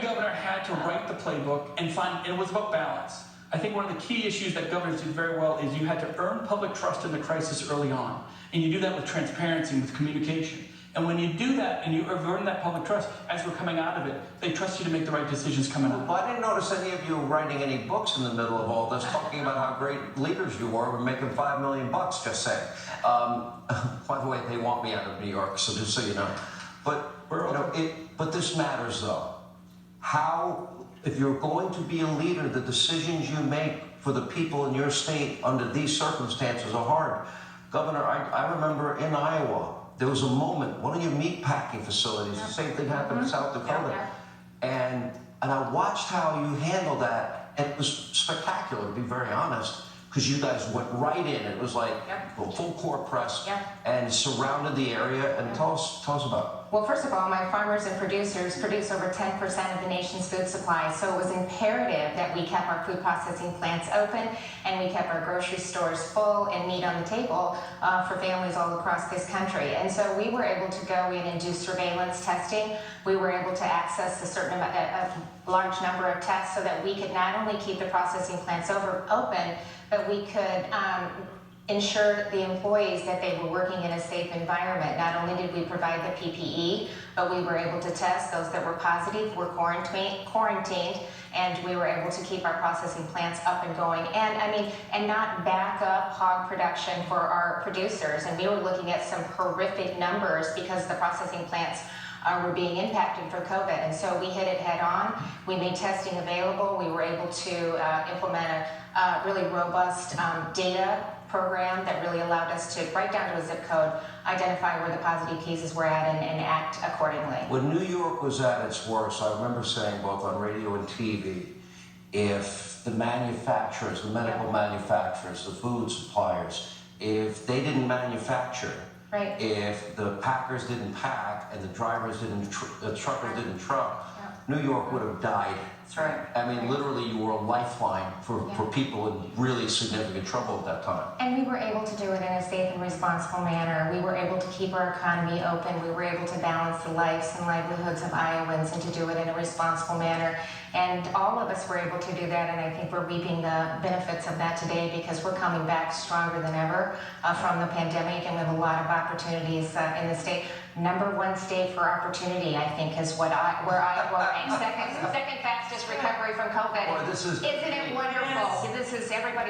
governor had to write the playbook and it was about balance. I think one of the key issues that governors did very well is you had to earn public trust in the crisis early on. And you do that with transparency and with communication. And when you do that and you earn that public trust, as we're coming out of it, they trust you to make the right decisions coming out. Well, I didn't notice any of you writing any books in the middle of all this, talking about how great leaders you were. We're making $5 million, just saying. By the way, they want me out of New York, so just so you know. But but this matters, though. How, if you're going to be a leader, the decisions you make for the people in your state under these circumstances are hard. Governor, I remember in Iowa, there was a moment, one of your meat packing facilities, the same thing happened in South Dakota. And I watched how you handled that, and it was spectacular, to be very honest, because you guys went right in. It was like a full court press and surrounded the area. And tell us about it. Well, first of all, my farmers and producers produce over 10% of the nation's food supply, so it was imperative that we kept our food processing plants open and we kept our grocery stores full and meat on the table for families all across this country. And so we were able to go in and do surveillance testing. We were able to access a large number of tests so that we could not only keep the processing plants open, but we could ensure the employees that they were working in a safe environment. Not only did we provide the PPE, but we were able to test those that were positive, were quarantined, and we were able to keep our processing plants up and going. And not back up hog production for our producers. And we were looking at some horrific numbers because the processing plants were being impacted for COVID. And so we hit it head on. We made testing available. We were able to implement a really robust data program that really allowed us to, right down to a zip code, identify where the positive cases were at and act accordingly. When New York was at its worst, I remember saying both on radio and TV, if the manufacturers, the medical manufacturers, the food suppliers, if they didn't manufacture, if the packers didn't pack and the drivers didn't, the truckers didn't truck, New York would have died. That's right. I mean, literally, you were a lifeline for people in really significant trouble at that time. And we were able to do it in a safe and responsible manner. We were able to keep our economy open. We were able to balance the lives and livelihoods of Iowans and to do it in a responsible manner. And all of us were able to do that, and I think we're reaping the benefits of that today because we're coming back stronger than ever from the pandemic, and we have a lot of opportunities in the state. #1 state for opportunity, I think, is where Iowa ranks second fastest recovery from COVID. Boy, isn't it wonderful? This is everybody.